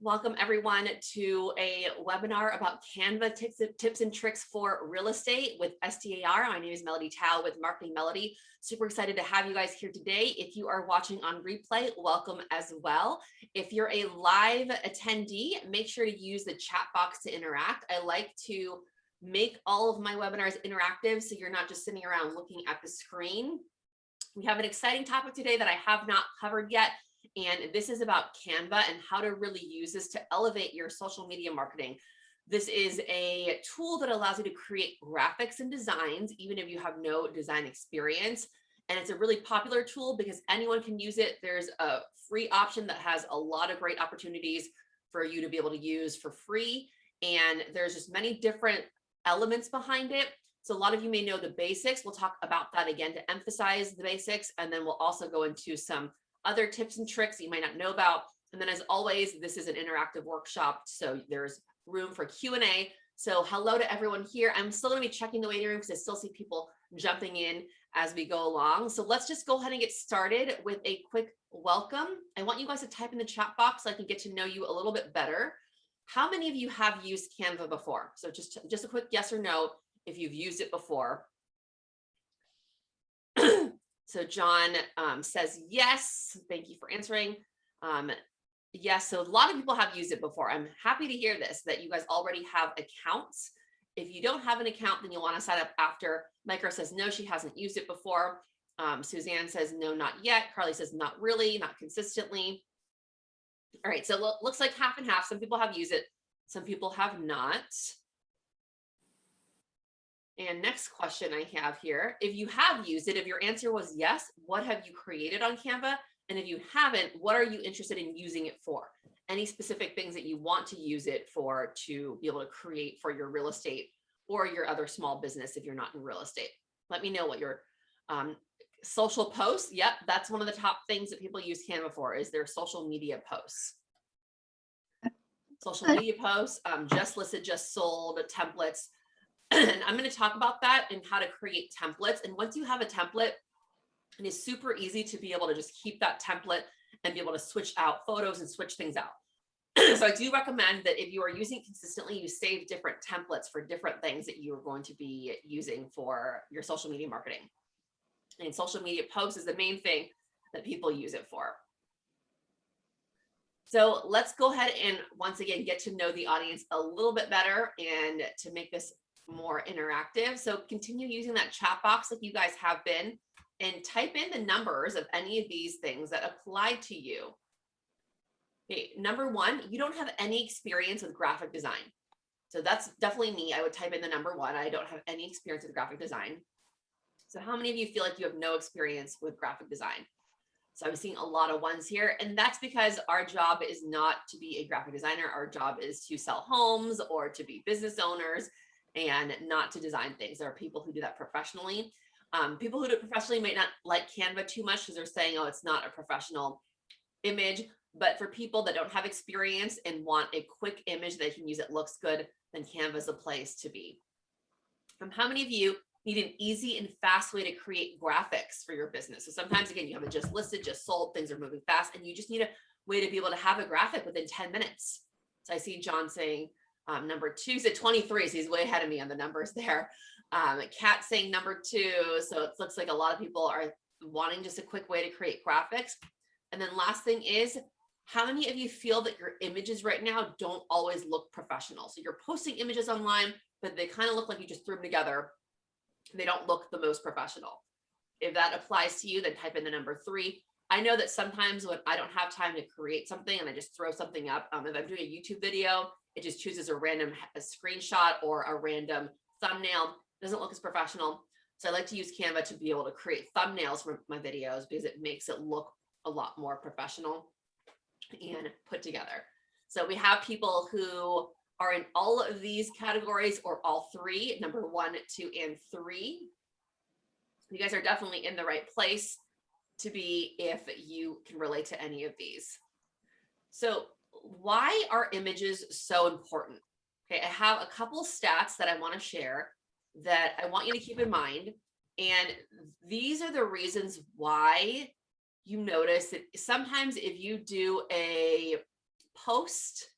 Welcome everyone to a webinar about Canva tips and tricks for real estate with SDAR. My name is Melody Tao with Marketing Melody. Super excited to have you guys here today. If you are watching on replay, welcome as well. If you're a live attendee, make sure to use the chat box to interact. I like to make all of my webinars interactive so you're not just sitting around looking at the screen. We have an exciting topic today that I have not covered yet. And this is about Canva and how to really use this to elevate your social media marketing. This is a tool that allows you to create graphics and designs, even if you have no design experience. And it's a really popular tool because anyone can use it. There's a free option that has a lot of great opportunities for you to be able to use for free. And there's just many different elements behind it. So a lot of you may know the basics. We'll talk about that again to emphasize the basics. And then we'll also go into some other tips and tricks you might not know about. And then as always, this is an interactive workshop, so there's room for Q&A. So hello to everyone here. I'm still gonna be checking the waiting room because I still see people jumping in as we go along. So let's just go ahead and get started with a quick welcome. I want you guys to type in the chat box so I can get to know you a little bit better. How many of you have used Canva before? So just a quick yes or no if you've used it before. So John says yes. Thank you for answering. Yes, so a lot of people have used it before. I'm happy to hear this, that you guys already have accounts. If you don't have an account, then you'll want to sign up after. Micro says no, she hasn't used it before. Suzanne says no, not yet. Carly says not really, not consistently. All right, so looks like half and half. Some people have used it, some people have not. And next question I have here, if you have used it, if your answer was yes, what have you created on Canva? And if you haven't, what are you interested in using it for? Any specific things that you want to use it for to be able to create for your real estate or your other small business if you're not in real estate? Let me know what your social posts. Yep, that's one of the top things that people use Canva for is their social media posts. Social media posts, just listed, just sold, templates. And I'm going to talk about that and how to create templates. And once you have a template, it is super easy to be able to just keep that template and be able to switch out photos and switch things out. So I do recommend that if you are using it consistently, you save different templates for different things that you are going to be using for your social media marketing. And social media posts is the main thing that people use it for. So let's go ahead and once again, get to know the audience a little bit better and to make this more interactive. So continue using that chat box like you guys have been and type in the numbers of any of these things that apply to you. Okay, number one, you don't have any experience with graphic design. So that's definitely me. I would type in the number one. I don't have any experience with graphic design. So how many of you feel like you have no experience with graphic design? So I'm seeing a lot of ones here, and that's because our job is not to be a graphic designer. Our job is to sell homes or to be business owners and not to design things. There are people who do that professionally. People who do it professionally might not like Canva too much because they're saying, oh, it's not a professional image. But for people that don't have experience and want a quick image that can use it looks good, then Canva is a place to be. How many of you need an easy and fast way to create graphics for your business? So sometimes, again, you have it just listed, just sold, things are moving fast, and you just need a way to be able to have a graphic within 10 minutes. So I see John saying, number two, so 23, so he's way ahead of me on the numbers there. Kat saying number two, so it looks like a lot of people are wanting just a quick way to create graphics. And then last thing is, how many of you feel that your images right now don't always look professional? So you're posting images online, but they kind of look like you just threw them together. They don't look the most professional. If that applies to you, then type in the number three. I know that sometimes when I don't have time to create something and I just throw something up, if I'm doing a YouTube video, it just chooses a random screenshot or a random thumbnail. It doesn't look as professional. So I like to use Canva to be able to create thumbnails for my videos because it makes it look a lot more professional and put together. So we have people who are in all of these categories or all three, number 1, 2, and 3. You guys are definitely in the right place to be if you can relate to any of these. So why are images so important? Okay, I have a couple stats that I want to share that I want you to keep in mind. And these are the reasons why you notice that sometimes if you do a post,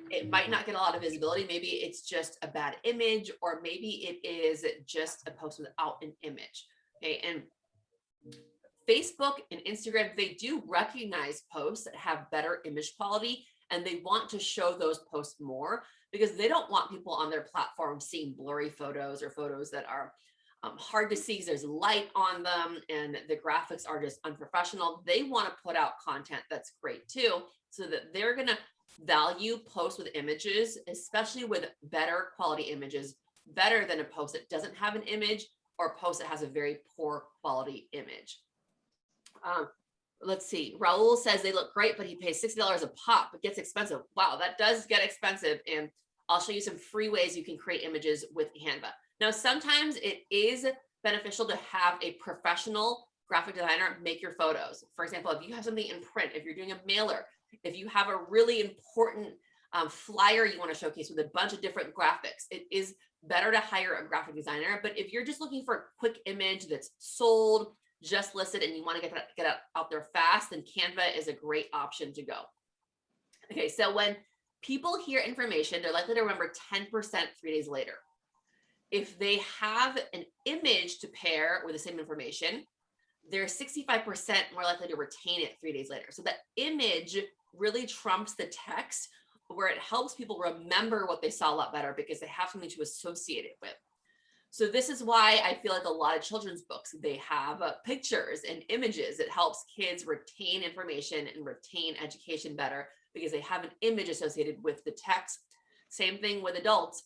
it might not get a lot of visibility. Maybe it's just a bad image, or maybe it is just a post without an image. Okay. And Facebook and Instagram, they do recognize posts that have better image quality, and they want to show those posts more because they don't want people on their platform seeing blurry photos or photos that are hard to see because there's light on them and the graphics are just unprofessional. They want to put out content that's great too, so that they're going to value posts with images, especially with better quality images, better than a post that doesn't have an image or a post that has a very poor quality image. Let's see. Raul says they look great, but he pays $60 a pop. It gets expensive. Wow, that does get expensive. And I'll show you some free ways you can create images with Canva. Now, sometimes it is beneficial to have a professional graphic designer make your photos. For example, if you have something in print, if you're doing a mailer, if you have a really important flyer you want to showcase with a bunch of different graphics, it is better to hire a graphic designer. But if you're just looking for a quick image that's sold, just listed, and you want to get it out there fast, then Canva is a great option to go. Okay, so when people hear information, they're likely to remember 10% 3 days later. If they have an image to pair with the same information, they're 65% more likely to retain it 3 days later. So that image really trumps the text, where it helps people remember what they saw a lot better because they have something to associate it with. So this is why I feel like a lot of children's books, they have pictures and images. It helps kids retain information and retain education better because they have an image associated with the text. Same thing with adults.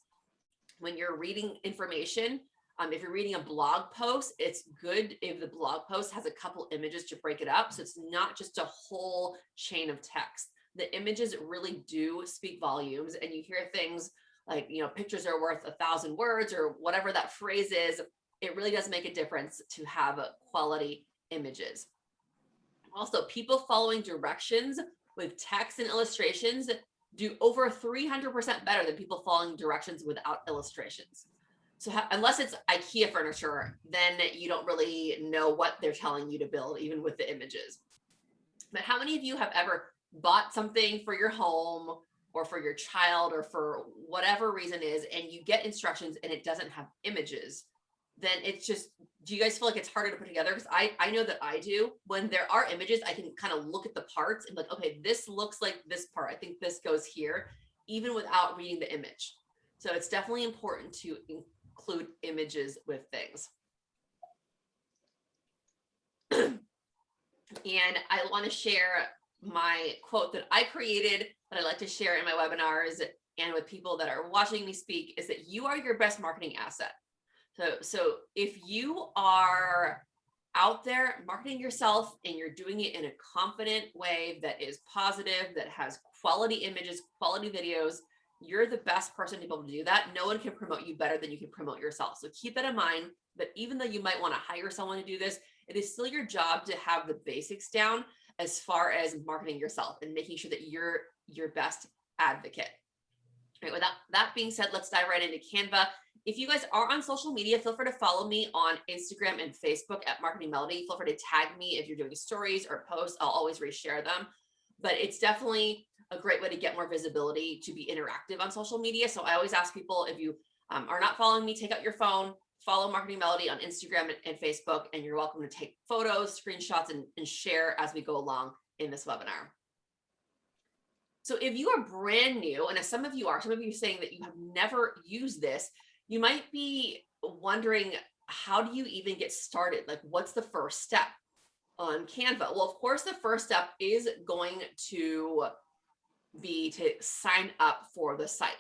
When you're reading information, if you're reading a blog post, it's good if the blog post has a couple images to break it up. So it's not just a whole chain of text. The images really do speak volumes, and you hear things like, you know, pictures are worth 1,000 words or whatever that phrase is. It really does make a difference to have quality images. Also, people following directions with text and illustrations do over 300% better than people following directions without illustrations. So unless it's IKEA furniture, then you don't really know what they're telling you to build, even with the images. But how many of you have ever bought something for your home or for your child or for whatever reason is, and you get instructions and it doesn't have images? Then it's just, do you guys feel like it's harder to put together? Because I know that I do. When there are images, I can kind of look at the parts and be like, okay, this looks like this part. I think this goes here, even without reading the image. So it's definitely important to include images with things. And I want to share my quote that I created that I like to share in my webinars and with people that are watching me speak, is that you are your best marketing asset. So if you are out there marketing yourself and you're doing it in a confident way that is positive, that has quality images, quality videos, you're the best person to be able to do that. No one can promote you better than you can promote yourself. So keep that in mind, that even though you might want to hire someone to do this, it is still your job to have the basics down as far as marketing yourself and making sure that you're your best advocate. All right, with that being said, let's dive right into Canva. If you guys are on social media, feel free to follow me on Instagram and Facebook at Marketing Melody. Feel free to tag me if you're doing stories or posts. I'll always reshare them. But it's definitely a great way to get more visibility, to be interactive on social media. So I always ask people, if you are not following me, take out your phone, follow Marketing Melody on Instagram and Facebook, and you're welcome to take photos, screenshots, and share as we go along in this webinar. So if you are brand new, and as some of you are saying that you have never used this, you might be wondering, how do you even get started? Like, what's the first step on Canva? Well, of course, the first step is going to be to sign up for the site.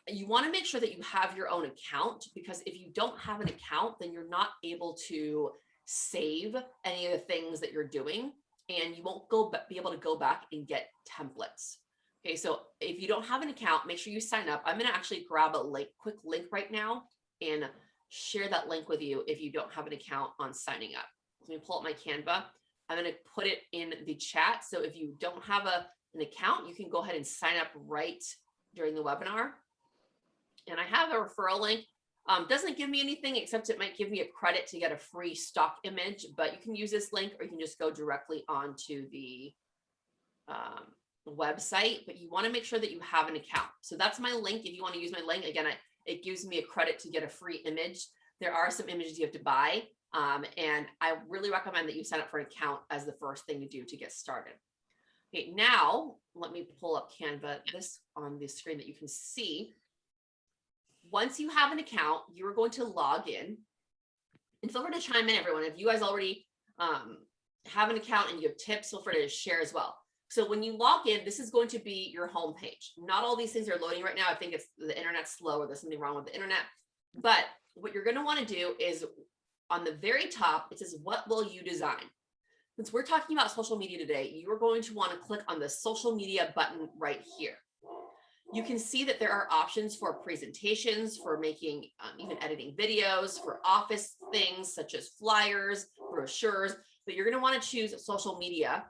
You want to make sure that you have your own account, because if you don't have an account, then you're not able to save any of the things that you're doing, and you won't be able to go back and get templates. Okay, so if you don't have an account, make sure you sign up. I'm going to actually grab a quick link right now and share that link with you if you don't have an account on signing up. Let me pull up my Canva. I'm going to put it in the chat. So if you don't have an account, you can go ahead and sign up right during the webinar. And I have a referral link. Doesn't give me anything, except it might give me a credit to get a free stock image, but you can use this link, or you can just go directly onto the website, but you want to make sure that you have an account. So that's my link. If you want to use my link, again, it gives me a credit to get a free image. There are some images you have to buy. And I really recommend that you sign up for an account as the first thing you do to get started. Okay, now let me pull up Canva, this on the screen that you can see. Once you have an account, you're going to log in. And feel free to chime in, everyone. If you guys already have an account and you have tips, feel free to share as well. So when you log in, this is going to be your home page. Not all these things are loading right now. I think it's the internet's slow or there's something wrong with the internet. But what you're going to want to do is on the very top, it says, what will you design? Since we're talking about social media today, you are going to want to click on the social media button right here. You can see that there are options for presentations, for making, even editing videos, for office things such as flyers, brochures, but you're going to want to choose social media.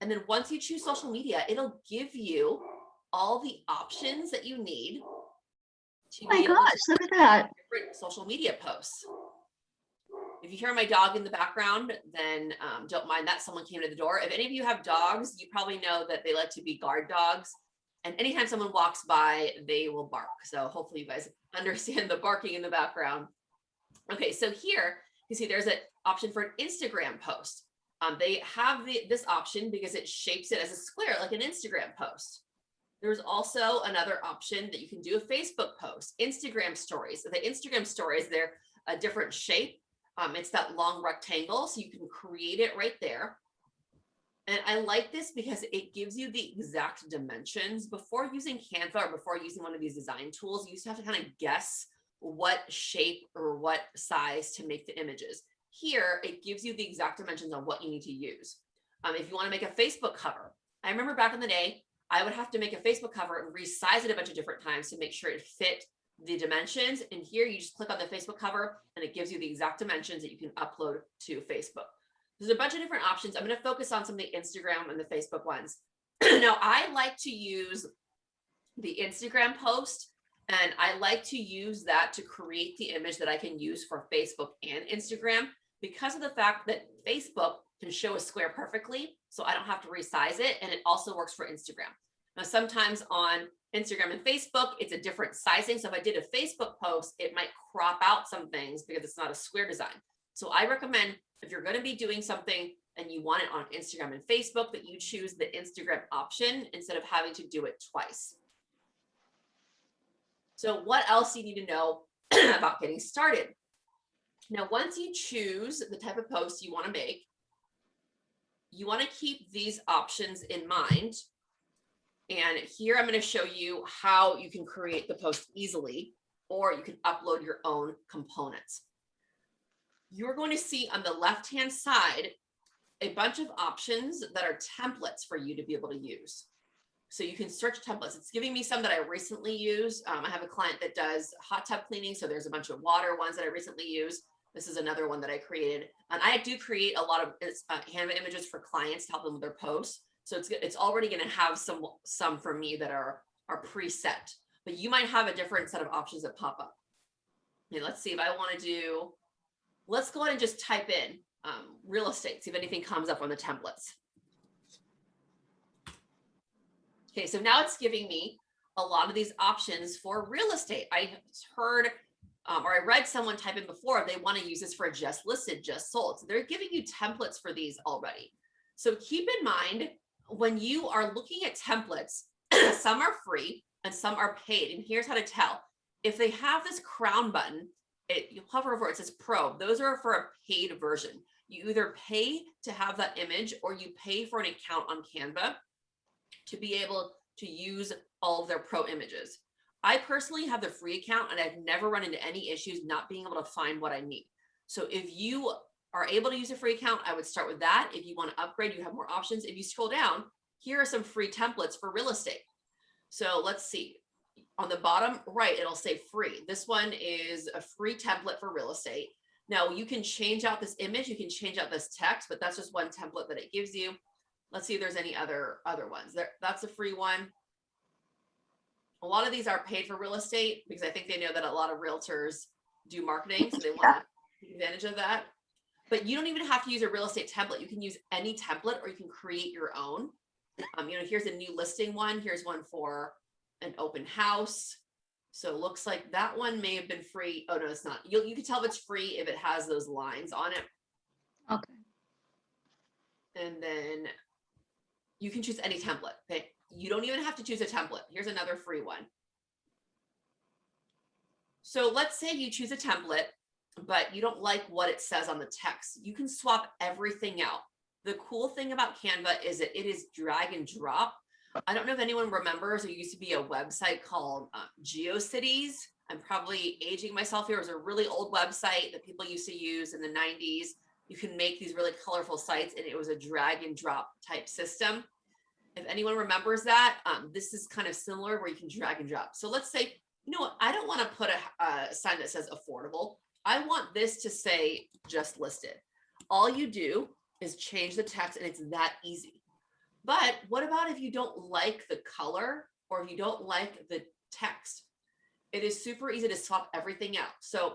And then once you choose social media, it'll give you all the options that you need to be able to look at that. different social media posts. If you hear my dog in the background, then don't mind that. Someone came to the door. If any of you have dogs, you probably know that they like to be guard dogs. And anytime someone walks by, they will bark. So hopefully you guys understand the barking in the background. Okay, so here you see there's an option for an Instagram post. They have this option because it shapes it as a square, like an Instagram post. There's also another option that you can do a Facebook post, Instagram stories. So the Instagram stories, they're a different shape. It's that long rectangle, so you can create it right there. And I like this because it gives you the exact dimensions. Before using Canva or before using one of these design tools, you used to have to kind of guess what shape or what size to make the images. Here, it gives you the exact dimensions on what you need to use. If you want to make a Facebook cover, I remember back in the day, I would have to make a Facebook cover and resize it a bunch of different times to make sure it fit the dimensions. And here you just click on the Facebook cover and it gives you the exact dimensions that you can upload to Facebook. There's a bunch of different options. I'm going to focus on some of the Instagram and the Facebook ones. Now, I like to use the Instagram post, and I like to use that to create the image that I can use for Facebook and Instagram because of the fact that Facebook can show a square perfectly, so I don't have to resize it, and it also works for Instagram. Now, sometimes on Instagram and Facebook, it's a different sizing. So if I did a Facebook post, it might crop out some things because it's not a square design. So I recommend if you're going to be doing something and you want it on Instagram and Facebook, that you choose the Instagram option instead of having to do it twice. So what else do you need to know about getting started? Now, once you choose the type of post you want to make, you want to keep these options in mind. And here I'm going to show you how you can create the post easily, or you can upload your own components. You're going to see on the left-hand side a bunch of options that are templates for you to be able to use. So you can search templates. It's giving me some that I recently used. I have a client that does hot tub cleaning, so there's a bunch of water ones that I recently used. This is another one that I created. And I do create a lot of Canva images for clients to help them with their posts. So it's already going to have some for me that are preset, but you might have a different set of options that pop up. Okay, let's see if I want to do, let's go ahead and just type in real estate, see if anything comes up on the templates. Okay, so now it's giving me a lot of these options for real estate. I heard or I read someone type in before, they want to use this for just listed, just sold. So they're giving you templates for these already. So keep in mind, when you are looking at templates, some are free and some are paid. And here's how to tell. If they have this crown button, you hover over it, it says Pro. Those are for a paid version. You either pay to have that image or you pay for an account on Canva to be able to use all of their pro images. I personally have the free account and I've never run into any issues not being able to find what I need. So if you are able to use a free account, I would start with that. If you want to upgrade, you have more options. If you scroll down, here are some free templates for real estate. So let's see. On the bottom right, it'll say free. This one is a free template for real estate. Now you can change out this image, you can change out this text, but that's just one template that it gives you. Let's see if there's any other ones. That's a free one. A lot of these are paid for real estate because I think they know that a lot of realtors do marketing, so they want to take advantage of that. But you don't even have to use a real estate template. You can use any template or you can create your own. Here's a new listing one. Here's one for an open house. So it looks like that one may have been free. Oh no, it's not. You can tell if it's free if it has those lines on it. Okay. And then you can choose any template. Okay. You don't even have to choose a template. Here's another free one. So let's say you choose a template, but you don't like what it says on the text. You can swap everything out. The cool thing about Canva is that it is drag and drop. I don't know if anyone remembers, there used to be a website called GeoCities. I'm probably aging myself here. It was a really old website that people used to use in the 90s. You can make these really colorful sites, and it was a drag and drop type system. If anyone remembers that, this is kind of similar where you can drag and drop. So let's say, you know what, I don't want to put a sign that says affordable. I want this to say just listed. All you do is change the text, and it's that easy. But what about if you don't like the color or if you don't like the text? It is super easy to swap everything out. So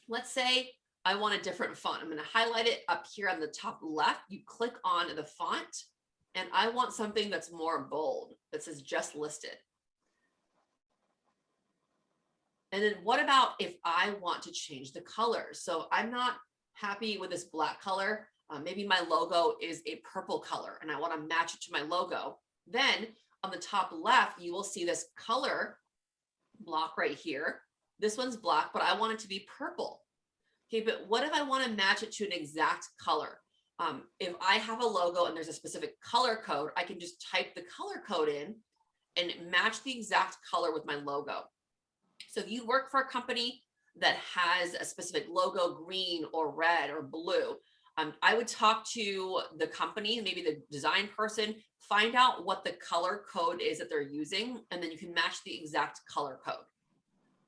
let's say I want a different font. I'm going to highlight it up here on the top left. You click on the font, and I want something that's more bold that says just listed. And then what about if I want to change the color? So I'm not happy with this black color. Maybe my logo is a purple color and I want to match it to my logo. Then on the top left, you will see this color block right here. This one's black, but I want it to be purple. Okay, but what if I want to match it to an exact color? If I have a logo and there's a specific color code, I can just type the color code in and match the exact color with my logo. So if you work for a company that has a specific logo, green or red or blue, I would talk to the company, maybe the design person, find out what the color code is that they're using, and then you can match the exact color code.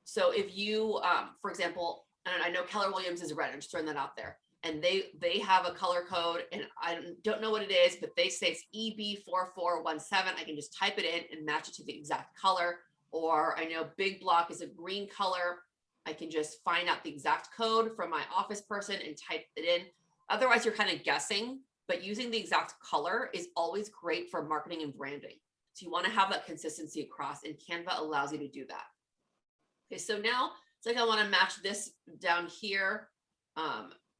So if you, for example, and I know Keller Williams is red, I'm just throwing that out there, and they have a color code, and I don't know what it is, but they say it's EB4417. I can just type it in and match it to the exact color. Or I know Big Block is a green color. I can just find out the exact code from my office person and type it in. Otherwise, you're kind of guessing, but using the exact color is always great for marketing and branding. So you want to have that consistency across, and Canva allows you to do that. Okay, so now it's like I want to match this down here.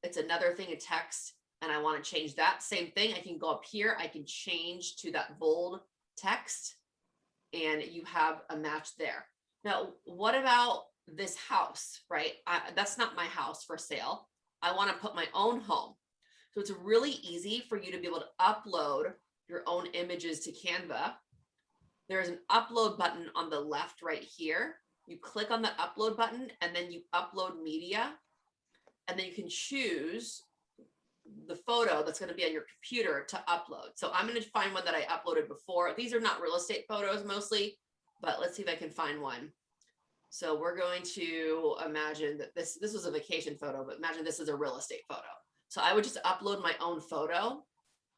It's another thing, a text, and I want to change that. Same thing, I can go up here, I can change to that bold text, and you have a match there. Now, what about this house, right? That's not my house for sale. I want to put my own home. So it's really easy for you to be able to upload your own images to Canva. There's an upload button on the left right here. You click on the upload button and then you upload media. And then you can choose the photo that's going to be on your computer to upload. So I'm going to find one that I uploaded before. These are not real estate photos mostly, but let's see if I can find one. So we're going to imagine that this was a vacation photo, but imagine this is a real estate photo. So I would just upload my own photo.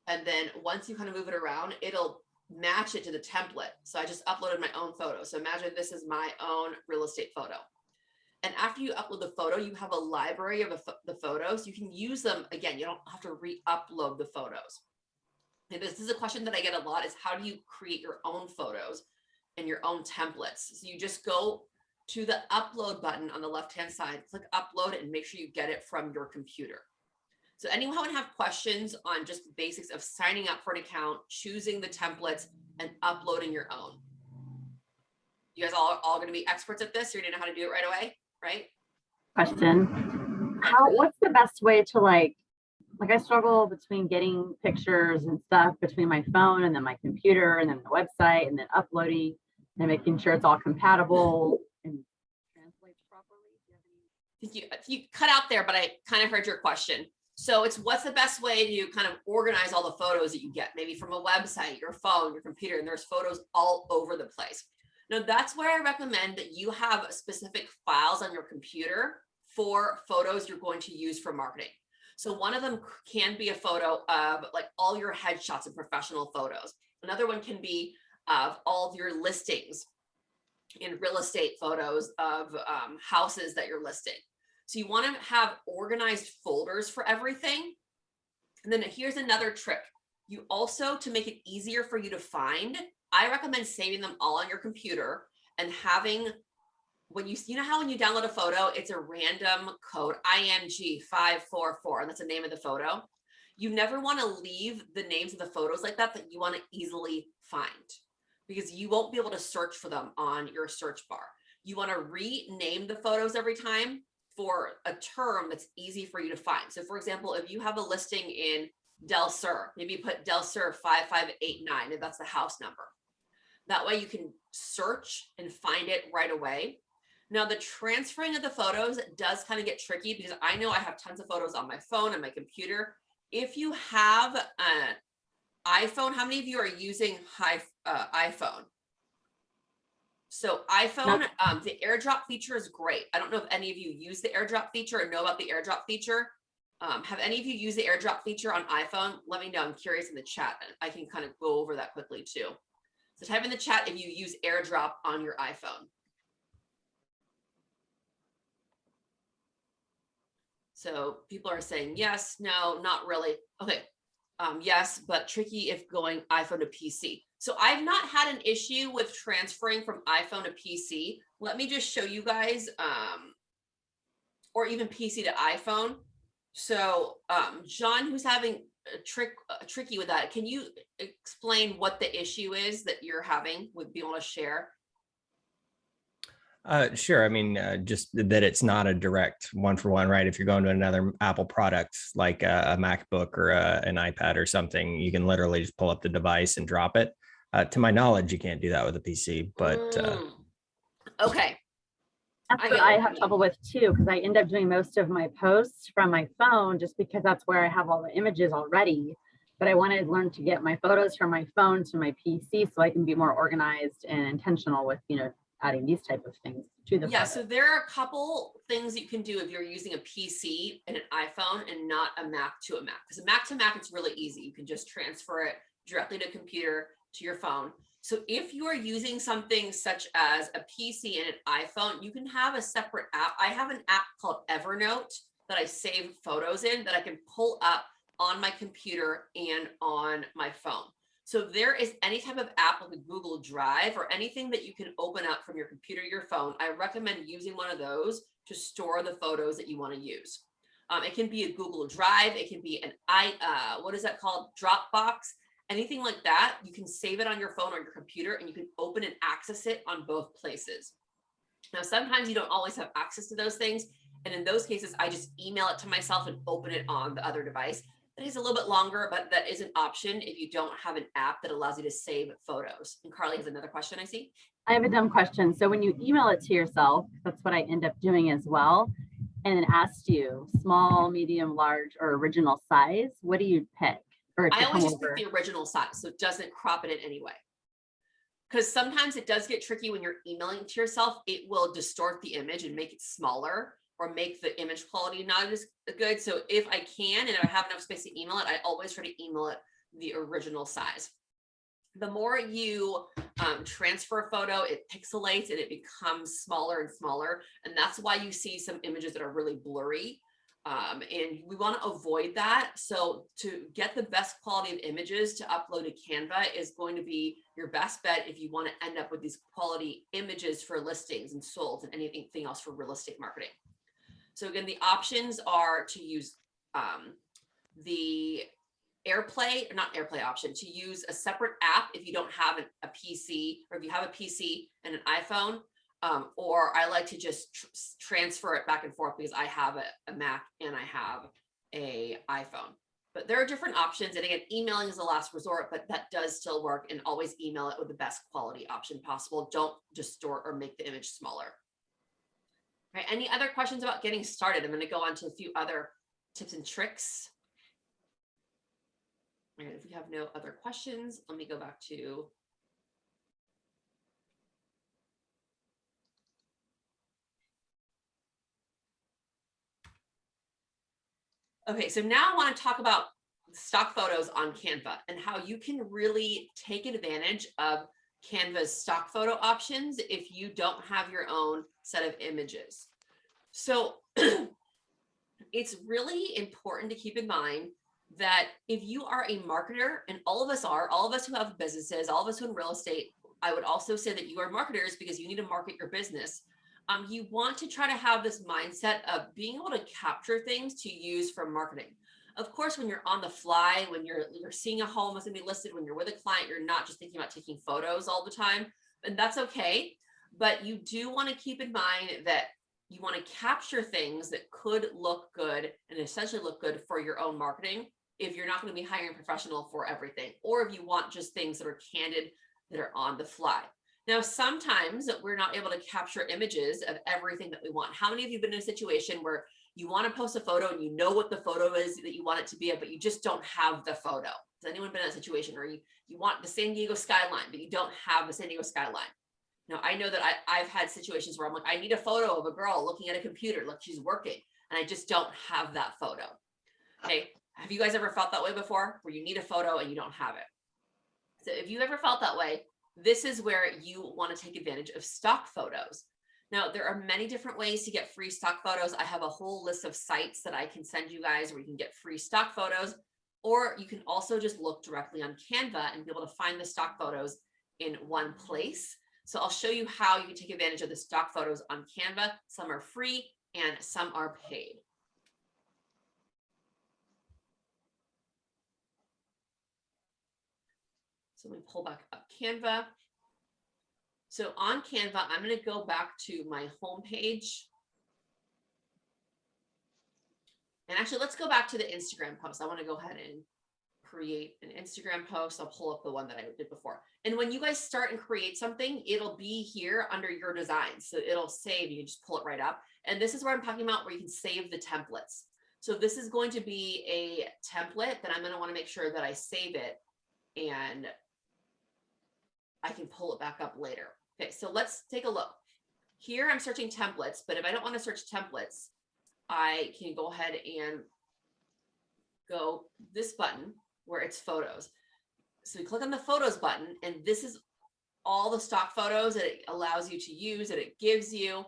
And then once you kind of move it around, it'll match it to the template. So I just uploaded my own photo. So imagine this is my own real estate photo. And after you upload the photo, you have a library of the photos. You can use them again. You don't have to re-upload the photos. And this is a question that I get a lot, is how do you create your own photos and your own templates? So you just go to the upload button on the left-hand side, click upload, and make sure you get it from your computer. So anyone have questions on just the basics of signing up for an account, choosing the templates, and uploading your own? You guys all going to be experts at this? You're going to know how to do it right away, right? Question. What's the best way to like I struggle between getting pictures and stuff between my phone and then my computer and then the website and then uploading and making sure it's all compatible and translates properly. You cut out there, but I kind of heard your question. So it's what's the best way to kind of organize all the photos that you get, maybe from a website, your phone, your computer, and there's photos all over the place. Now that's where I recommend that you have specific files on your computer for photos you're going to use for marketing. So one of them can be a photo of like all your headshots and professional photos. Another one can be of all of your listings in real estate, photos of houses that you're listing. So you want to have organized folders for everything. And then here's another trick. You also, to make it easier for you to find, I recommend saving them all on your computer and having, when you know how when you download a photo, it's a random code, IMG544, and that's the name of the photo. You never want to leave the names of the photos like that you want to easily find, because you won't be able to search for them on your search bar. You want to rename the photos every time for a term that's easy for you to find. So for example, if you have a listing in Del Sur, maybe you put Del Sur 5589, if that's the house number. That way you can search and find it right away. Now the transferring of the photos does kind of get tricky, because I know I have tons of photos on my phone and my computer. If you have an iPhone, how many of you are using iPhone? So iPhone, the airdrop feature is great. I don't know if any of you use the airdrop feature or know about the airdrop feature. Have any of you used the airdrop feature on iPhone? Let me know. I'm curious in the chat. I can kind of go over that quickly too. So type in the chat if you use airdrop on your iPhone. So people are saying yes, no, not really. Okay, yes, but tricky if going iPhone to PC. So I've not had an issue with transferring from iPhone to PC. Let me just show you guys, or even PC to iPhone. So John, who's having tricky with that, can you explain what the issue is that you're having with being able to share? Sure. I mean, just that it's not a direct one-for-one, right? If you're going to another Apple product, like a MacBook or an iPad or something, you can literally just pull up the device and drop it. To my knowledge, you can't do that with a PC, but okay. That's what I have trouble with too, because I end up doing most of my posts from my phone just because that's where I have all the images already. But I want to learn to get my photos from my phone to my PC so I can be more organized and intentional with, adding these type of things to the photo. So there are a couple things that you can do if you're using a PC and an iPhone and not a Mac to a Mac. Because a Mac to Mac, it's really easy. You can just transfer it directly to computer to your phone. So if you are using something such as a PC and an iPhone, you can have a separate app. I have an app called Evernote that I save photos in that I can pull up on my computer and on my phone. So if there is any type of app like a Google Drive or anything that you can open up from your computer or your phone, I recommend using one of those to store the photos that you want to use. It can be a Google Drive. It can be an what is that called? Dropbox. Anything like that, you can save it on your phone or your computer and you can open and access it on both places. Now, sometimes you don't always have access to those things. And in those cases, I just email it to myself and open it on the other device. That is a little bit longer, but that is an option if you don't have an app that allows you to save photos. And Carly has another question, I see. I have a dumb question. So when you email it to yourself, that's what I end up doing as well, and it asks you small, medium, large, or original size, what do you pick? I always just pick the original size, so it doesn't crop it in any way. Because sometimes it does get tricky when you're emailing it to yourself. It will distort the image and make it smaller or make the image quality not as good. So if I can, and I have enough space to email it, I always try to email it the original size. The more you transfer a photo, it pixelates and it becomes smaller and smaller. And that's why you see some images that are really blurry. And we want to avoid that. So to get the best quality of images to upload to Canva is going to be your best bet if you want to end up with these quality images for listings and solds and anything else for real estate marketing. So again, the options are to use the not AirPlay option, to use a separate app if you don't have a PC, or if you have a PC and an iPhone, or I like to just transfer it back and forth because I have a Mac and I have a iPhone. But there are different options. And again, emailing is the last resort, but that does still work, and always email it with the best quality option possible. Don't distort or make the image smaller. All right, any other questions about getting started? I'm going to go on to a few other tips and tricks. All right, if we have no other questions, let me go back to okay, so now I want to talk about stock photos on Canva and how you can really take advantage of Canva's stock photo options if you don't have your own set of images. So it's really important to keep in mind that if you are a marketer, and all of us are, all of us who have businesses, all of us who in real estate, I would also say that you are marketers because you need to market your business. You want to try to have this mindset of being able to capture things to use for marketing. Of course, when you're on the fly, when you're seeing a home that's going to be listed, when you're with a client, you're not just thinking about taking photos all the time, and that's okay. But you do want to keep in mind that you want to capture things that could look good and essentially look good for your own marketing if you're not going to be hiring a professional for everything, or if you want just things that are candid, that are on the fly. Now, sometimes we're not able to capture images of everything that we want. How many of you have been in a situation where you want to post a photo and you know what the photo is that you want it to be, but you just don't have the photo? Has anyone been in that situation where you want the San Diego skyline, but you don't have the San Diego skyline? Now, I know that I've had situations where I'm like, I need a photo of a girl looking at a computer, like she's working, and I just don't have that photo. Okay. Have you guys ever felt that way before, where you need a photo and you don't have it? So if you've ever felt that way, this is where you want to take advantage of stock photos. Now, there are many different ways to get free stock photos. I have a whole list of sites that I can send you guys where you can get free stock photos, or you can also just look directly on Canva and be able to find the stock photos in one place. So I'll show you how you can take advantage of the stock photos on Canva. Some are free and some are paid. So let me pull back up Canva. So on Canva, I'm going to go back to my home page. And actually, let's go back to the Instagram post. I want to go ahead and create an Instagram post. I'll pull up the one that I did before. And when you guys start and create something, it'll be here under your design. So it'll save, you can just pull it right up. And this is where I'm talking about where you can save the templates. So this is going to be a template that I'm going to want to make sure that I save it and I can pull it back up later. Okay, so let's take a look. Here I'm searching templates, but if I don't want to search templates, I can go ahead and go this button where it's photos. So we click on the photos button, and this is all the stock photos that it allows you to use, that it gives you.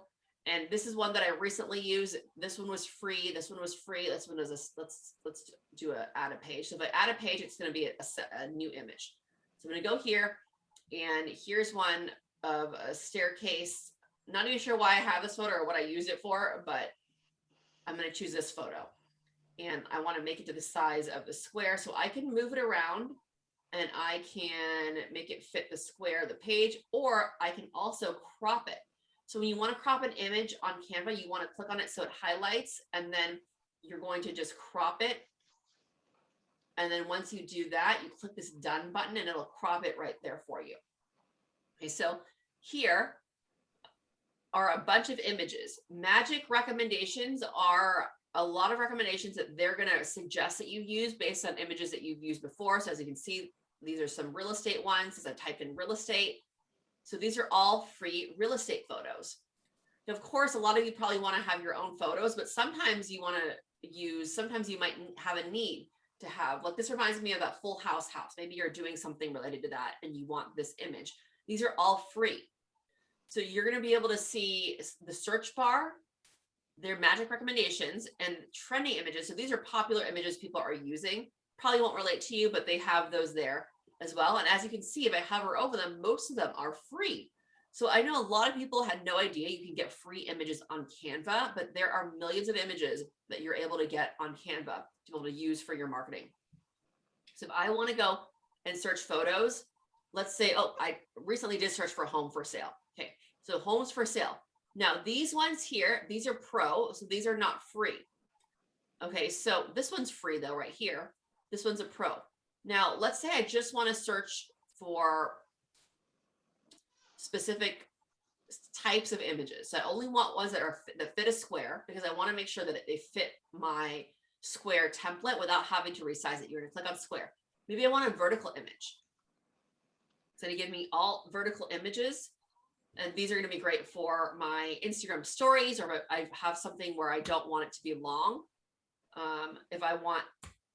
And this is one that I recently used. This one was free. This one was free. This one is let's do add a page. So if I add a page, it's going to be a new image. So I'm going to go here, and here's one of a staircase. Not even sure why I have this photo or what I use it for, but I'm going to choose this photo. And I want to make it to the size of the square so I can move it around and I can make it fit the square, the page, or I can also crop it. So when you want to crop an image on Canva, you want to click on it so it highlights, and then you're going to just crop it. And then once you do that, you click this done button and it'll crop it right there for you. Okay, so here are a bunch of images. Magic recommendations are a lot of recommendations that they're going to suggest that you use based on images that you've used before. So as you can see, these are some real estate ones. As I type in real estate. So these are all free real estate photos. Of course, a lot of you probably want to have your own photos, but sometimes you want to use, sometimes you might have a need to have, like this reminds me of that Full House house. Maybe you're doing something related to that and you want this image. These are all free. So you're going to be able to see the search bar, their magic recommendations, and trending images. So these are popular images people are using. Probably won't relate to you, but they have those there as well. And as you can see, if I hover over them, most of them are free. So I know a lot of people had no idea you can get free images on Canva, but there are millions of images that you're able to get on Canva to be able to use for your marketing. So if I want to go and search photos, let's say, oh, I recently did search for a home for sale. Okay, so homes for sale. Now these ones here, these are pro, so these are not free. Okay, so this one's free though, right here. This one's a pro. Now, let's say I just want to search for specific types of images. So I only want ones that fit a square because I want to make sure that they fit my square template without having to resize it. You're going to click on square. Maybe I want a vertical image. It's going to give me all vertical images. And these are going to be great for my Instagram stories, or if I have something where I don't want it to be long. If I want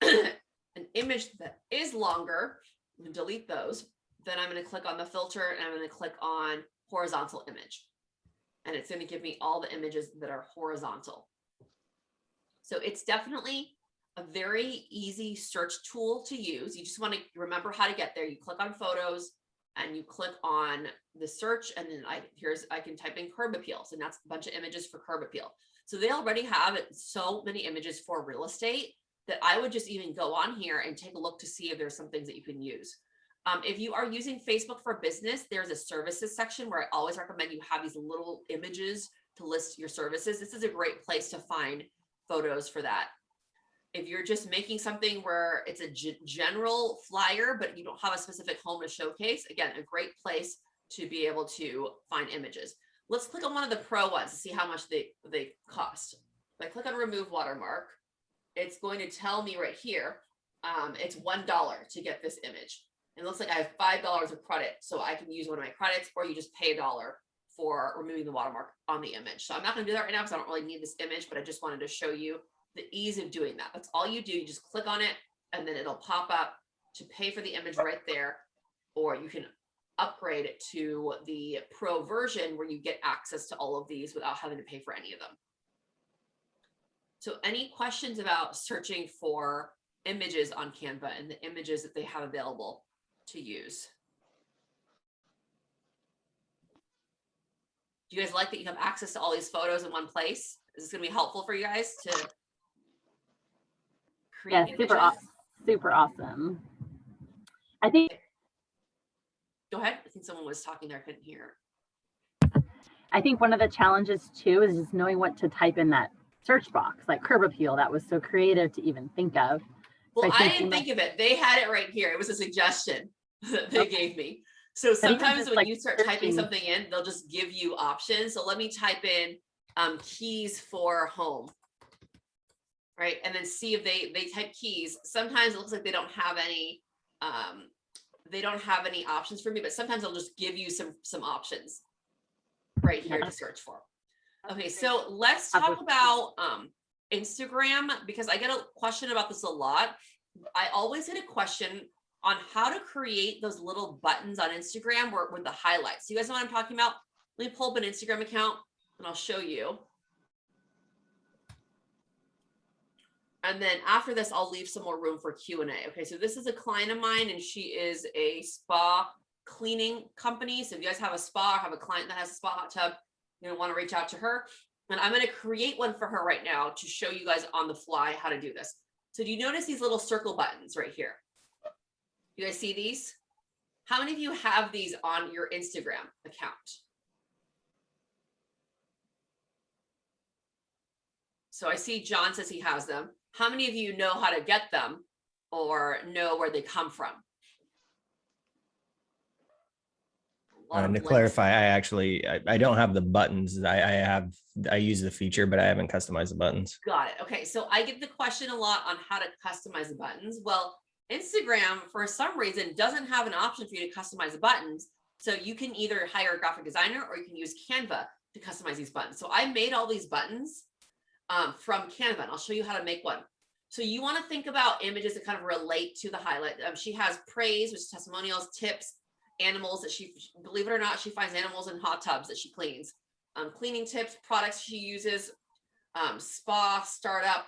an image that is longer, I'm going to delete those. Then I'm going to click on the filter and I'm going to click on horizontal image. And it's going to give me all the images that are horizontal. So it's definitely a very easy search tool to use. You just want to remember how to get there. You click on photos and you click on the search, and then I can type in curb appeals, and that's a bunch of images for curb appeal. So they already have so many images for real estate that I would just even go on here and take a look to see if there's some things that you can use. If you are using Facebook for business, there's a services section where I always recommend you have these little images to list your services. This is a great place to find photos for that. If you're just making something where it's a general flyer, but you don't have a specific home to showcase, again, a great place to be able to find images. Let's click on one of the pro ones to see how much they cost. If I click on remove watermark, it's going to tell me right here, it's $1 to get this image. It looks like I have $5 of credit, so I can use one of my credits, or you just pay $1 for removing the watermark on the image. So I'm not going to do that right now because I don't really need this image, but I just wanted to show you the ease of doing that. That's all you do. You just click on it and then it'll pop up to pay for the image right there, or you can upgrade it to the pro version where you get access to all of these without having to pay for any of them. So any questions about searching for images on Canva and the images that they have available to use? Do you guys like that you have access to all these photos in one place? Is this going to be helpful for you guys to create images? Super awesome. I think. Go ahead. I think someone was talking there. I couldn't hear. I think one of the challenges too is just knowing what to type in that search box, like curb appeal. That was so creative to even think of. Well, I didn't think of it. They had it right here. It was a suggestion that they gave me. So sometimes when you start typing something in, they'll just give you options. So let me type in keys for home. Right. And then see if they type keys. Sometimes it looks like they don't have any options for me, but sometimes they'll just give you some options right here to search for. Okay, so let's talk about Instagram, because I get a question about this a lot. I always get a question on how to create those little buttons on Instagram with the highlights. You guys know what I'm talking about? Let me pull up an Instagram account and I'll show you. And then after this, I'll leave some more room for Q&A. Okay, so this is a client of mine and she is a spa cleaning company. So if you guys have a spa or have a client that has a spa hot tub, you're gonna want to reach out to her. And I'm gonna create one for her right now to show you guys on the fly how to do this. So do you notice these little circle buttons right here? You guys see these? How many of you have these on your Instagram account? So I see John says he has them. How many of you know how to get them or know where they come from? And to clarify, I don't have the buttons. I use the feature, but I haven't customized the buttons. Got it. Okay, so I get the question a lot on how to customize the buttons. Well, Instagram, for some reason, doesn't have an option for you to customize the buttons. So you can either hire a graphic designer or you can use Canva to customize these buttons. So I made all these buttons from Canva, and I'll show you how to make one. So you want to think about images that kind of relate to the highlight. She has praise, which is testimonials, tips, animals that she, believe it or not, she finds animals in hot tubs that she cleans. Cleaning tips, products she uses, spa, startup,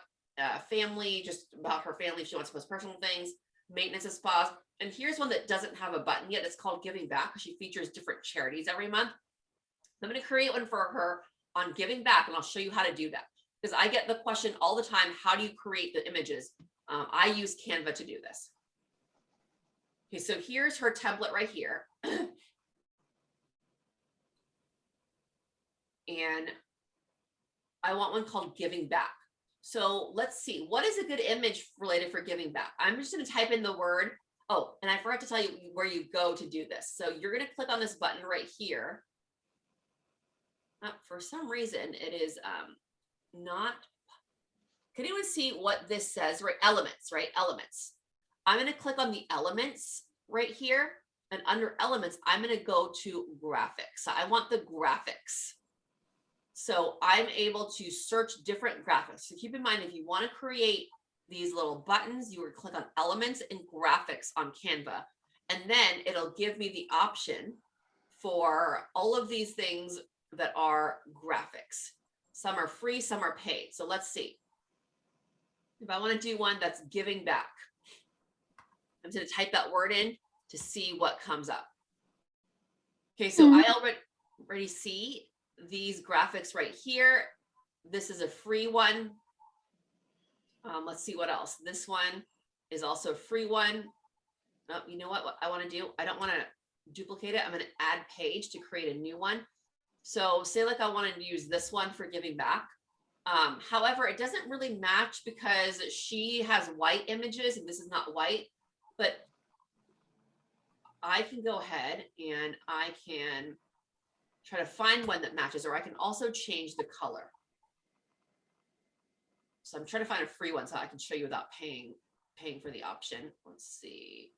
family, just about her family. She wants to post personal things, maintenance of spas. And here's one that doesn't have a button yet. It's called Giving Back. She features different charities every month. I'm going to create one for her on Giving Back, and I'll show you how to do that. Because I get the question all the time, how do you create the images? I use Canva to do this. Okay, so here's her template right here. And I want one called Giving Back. So let's see, what is a good image related for giving back? I'm just going to type in the word. Oh, and I forgot to tell you where you go to do this. So you're going to click on this button right here. For some reason, it is not. Can anyone see what this says? Right, elements, right? Elements. I'm going to click on the elements right here. And under elements, I'm going to go to graphics. So I want the graphics. So I'm able to search different graphics. So keep in mind, if you want to create these little buttons, you would click on elements and graphics on Canva. And then it'll give me the option for all of these things that are graphics. Some are free, some are paid. So let's see. If I want to do one that's giving back, I'm going to type that word in to see what comes up. Okay, so I already see these graphics right here. This is a free one. Let's see what else. This one is also a free one. Oh, you know what I want to do? I don't want to duplicate it. I'm going to add page to create a new one. So say like I want to use this one for giving back. However, it doesn't really match because she has white images and this is not white, but I can go ahead and I can try to find one that matches, or I can also change the color. So I'm trying to find a free one so I can show you without paying for the option. Let's see.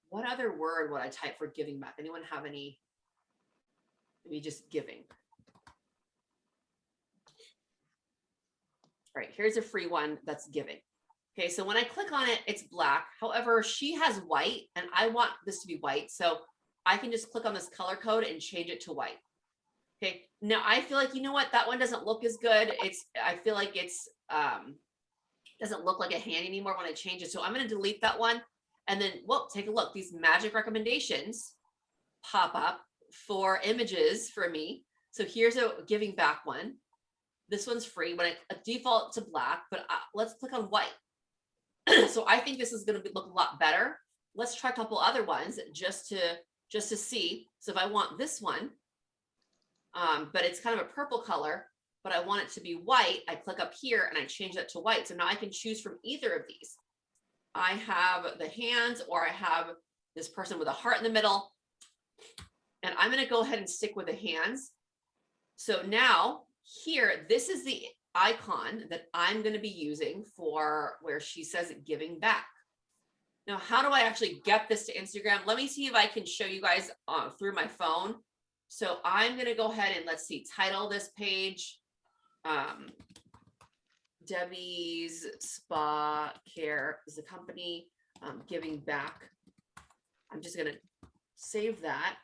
What other word would I type for giving back? Anyone have any? Maybe just giving. All right, here's a free one that's giving. Okay, so when I click on it, it's black. However, she has white and I want this to be white. So I can just click on this color code and change it to white. Okay, now I feel like, you know what, that one doesn't look as good. I feel like it's, doesn't look like a hand anymore when I change it. So I'm going to delete that one. And then, well, take a look. These magic recommendations pop up for images for me. So here's a giving back one. This one's free, but I default to black, but let's click on white. So I think this is going to look a lot better. Let's try a couple other ones just to see. So if I want this one, but it's kind of a purple color, but I want it to be white, I click up here and I change that to white. So now I can choose from either of these. I have the hands, or I have this person with a heart in the middle, and I'm going to go ahead and stick with the hands. So now here, this is the icon that I'm going to be using for where she says giving back. Now, how do I actually get this to Instagram? Let me see if I can show you guys through my phone. So I'm going to go ahead and let's see, title this page, Debbie's Spa Care is the company, giving back. I'm just going to save that.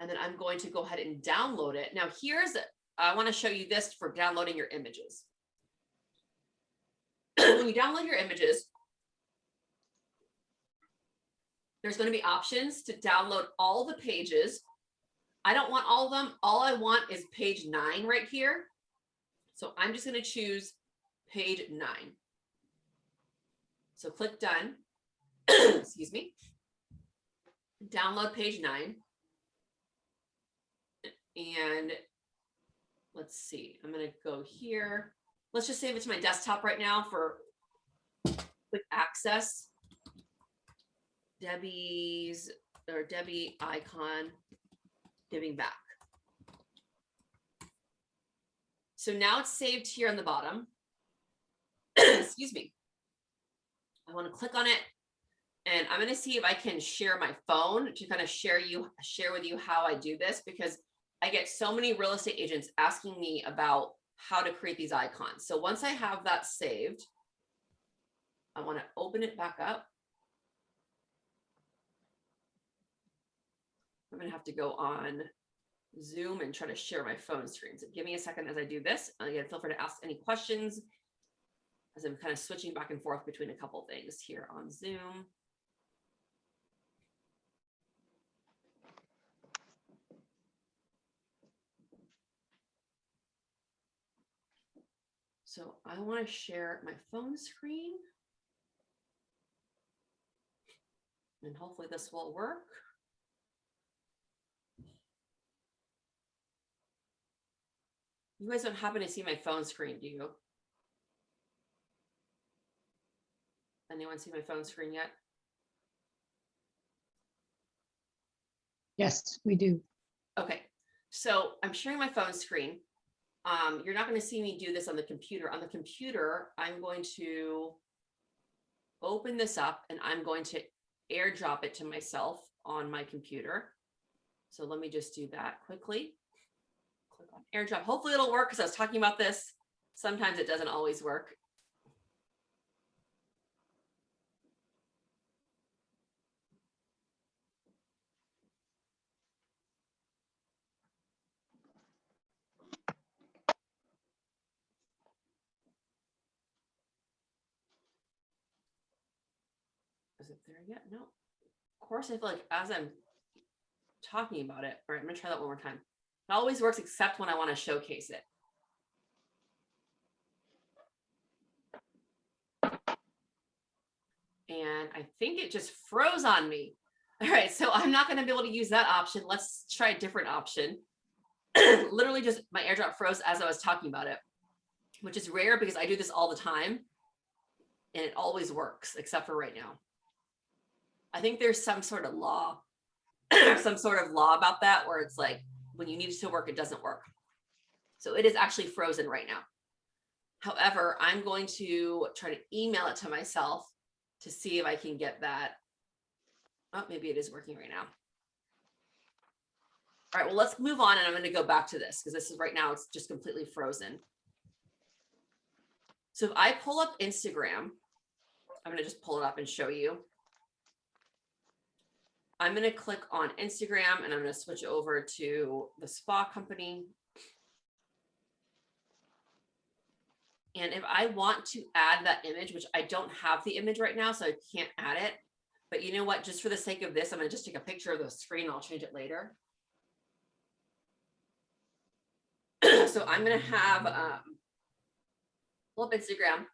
And then I'm going to go ahead and download it. Now I want to show you this for downloading your images. When you download your images, there's going to be options to download all the pages. I don't want all of them. All I want is page 9 right here. So I'm just going to choose page 9. So click done. Excuse me. Download page 9. And let's see, I'm going to go here. Let's just save it to my desktop right now for quick access. Debbie icon giving back. So now it's saved here on the bottom. Excuse me. I want to click on it and I'm going to see if I can share my phone to kind of share with you how I do this, because I get so many real estate agents asking me about how to create these icons. So once I have that saved, I want to open it back up. I'm going to have to go on Zoom and try to share my phone screen. So give me a second as I do this. Again, feel free to ask any questions as I'm kind of switching back and forth between a couple things here on Zoom. So I want to share my phone screen. And hopefully this will work. You guys don't happen to see my phone screen, do you? Anyone see my phone screen yet? Yes, we do. Okay, so I'm sharing my phone screen. You're not going to see me do this on the computer. On the computer, I'm going to open this up and I'm going to airdrop it to myself on my computer. So let me just do that quickly. Click on airdrop. Hopefully it'll work because I was talking about this. Sometimes it doesn't always work. Is it there yet? No. Of course, I feel like as I'm talking about it, all right, I'm gonna try that one more time. It always works except when I want to showcase it. And I think it just froze on me. All right, so I'm not gonna be able to use that option. Let's try a different option. Literally just my AirDrop froze as I was talking about it, which is rare because I do this all the time and it always works except for right now. I think there's some sort of law, some sort of law about that where it's like when you need it to work, it doesn't work. So it is actually frozen right now. However, I'm going to try to email it to myself to see if I can get that. Oh, maybe it is working right now. All right, well, let's move on and I'm going to go back to this because this is right now, it's just completely frozen. So if I pull up Instagram, I'm going to just pull it up and show you. I'm going to click on Instagram and I'm going to switch over to the spa company. And if I want to add that image, which I don't have the image right now, so I can't add it. But you know what? Just for the sake of this, I'm going to just take a picture of the screen. I'll change it later. So I'm going to have pull up Instagram.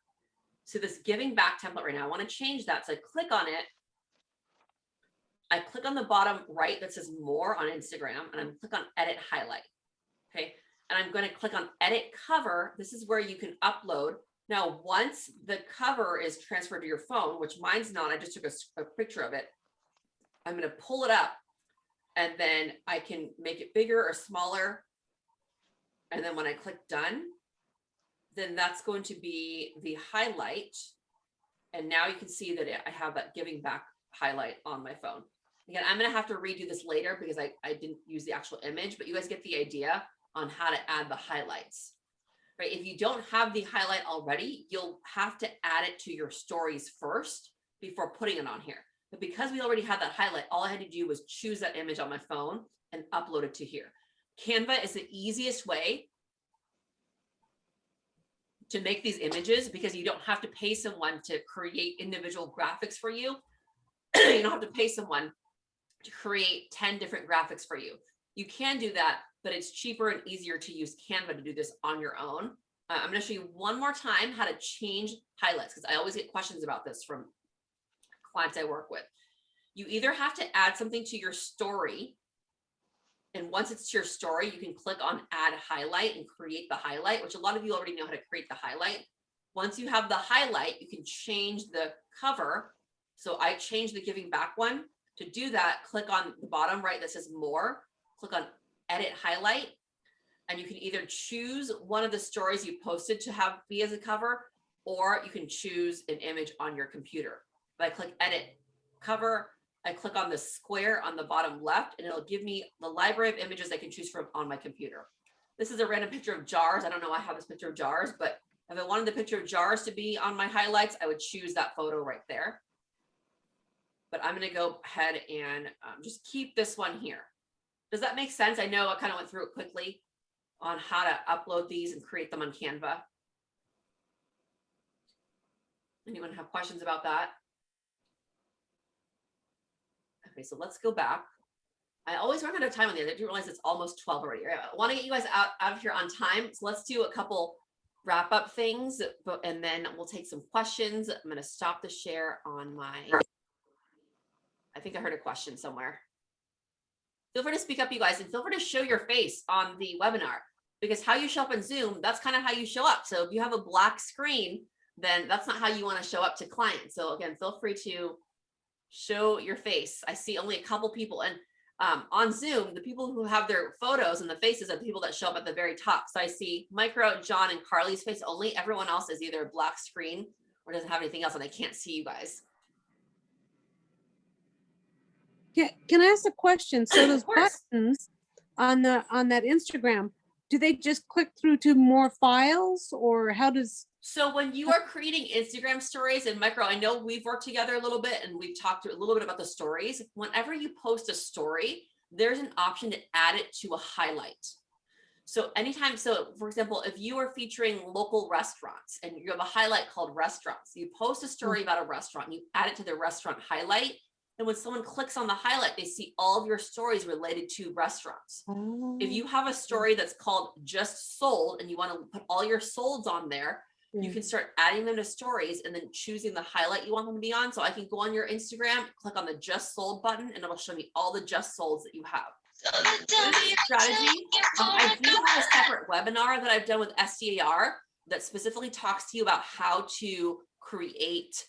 So this giving back template right now, I want to change that. So I click on it. I click on the bottom right that says more on Instagram and I'm click on edit highlight. Okay. And I'm going to click on edit cover. This is where you can upload. Now, once the cover is transferred to your phone, which mine's not, I just took a picture of it. I'm going to pull it up and then I can make it bigger or smaller. And then when I click done, then that's going to be the highlight. And now you can see that I have that giving back highlight on my phone. Again, I'm going to have to redo this later because I didn't use the actual image, but you guys get the idea on how to add the highlights, right? If you don't have the highlight already, you'll have to add it to your stories first before putting it on here. But because we already had that highlight, all I had to do was choose that image on my phone and upload it to here. Canva is the easiest way to make these images because you don't have to pay someone to create individual graphics for you. You don't have to pay someone to create 10 different graphics for you. You can do that, but it's cheaper and easier to use Canva to do this on your own. I'm going to show you one more time how to change highlights because I always get questions about this from clients I work with. You either have to add something to your story, and once it's to your story, you can click on add highlight and create the highlight, which a lot of you already know how to create the highlight. Once you have the highlight, you can change the cover. So I changed the giving back one. To do that, click on the bottom right that says more, click on edit highlight, and you can either choose one of the stories you posted to have be as a cover, or you can choose an image on your computer. If I click edit cover, I click on the square on the bottom left, and it'll give me the library of images I can choose from on my computer. This is a random picture of jars. I don't know why I have this picture of jars, but if I wanted the picture of jars to be on my highlights, I would choose that photo right there. But I'm going to go ahead and just keep this one here. Does that make sense? I know I kind of went through it quickly on how to upload these and create them on Canva. Anyone have questions about that? Okay, so let's go back. I always run out of time on the other. I didn't realize it's almost 12 already. I want to get you guys out of here on time. So let's do a couple wrap up things, and then we'll take some questions. I'm going to stop the share on my, I think I heard a question somewhere. Feel free to speak up, you guys, and feel free to show your face on the webinar, because how you show up in Zoom, that's kind of how you show up. So if you have a black screen, then that's not how you want to show up to clients. So again, feel free to show your face. I see only a couple people, and on Zoom, the people who have their photos and the faces are the people that show up at the very top. So I see Micro, John, and Carly's face only. Everyone else is either a black screen or doesn't have anything else, and I can't see you guys. Can I ask a question? So those buttons on that Instagram, do they just click through to more files, or how does? So when you are creating Instagram stories, and Micro, I know we've worked together a little bit and we've talked a little bit about the stories. Whenever you post a story, there's an option to add it to a highlight. So anytime, so for example, if you are featuring local restaurants and you have a highlight called restaurants, you post a story about a restaurant and you add it to the restaurant highlight. And when someone clicks on the highlight, they see all of your stories related to restaurants. If you have a story that's called just sold and you want to put all your solds on there, you can start adding them to stories and then choosing the highlight you want them to be on. So I can go on your Instagram, click on the just sold button, and it'll show me all the just solds that you have. Strategy. I do have a separate webinar that I've done with SDAR that specifically talks to you about how to create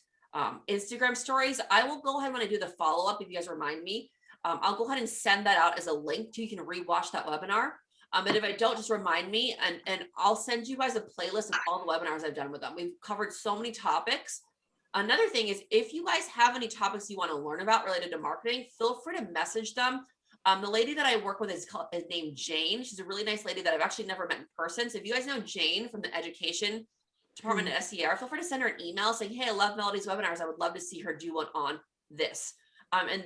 Instagram stories. I will go ahead when I do the follow-up, if you guys remind me. I'll go ahead and send that out as a link so you can rewatch that webinar. And if I don't, just remind me, and I'll send you guys a playlist of all the webinars I've done with them. We've covered so many topics. Another thing is, if you guys have any topics you want to learn about related to marketing, feel free to message them. The lady that I work with is named Jane. She's a really nice lady that I've actually never met in person. So if you guys know Jane from the education department at SDR, feel free to send her an email saying, hey, I love Melody's webinars. I would love to see her do one on this. And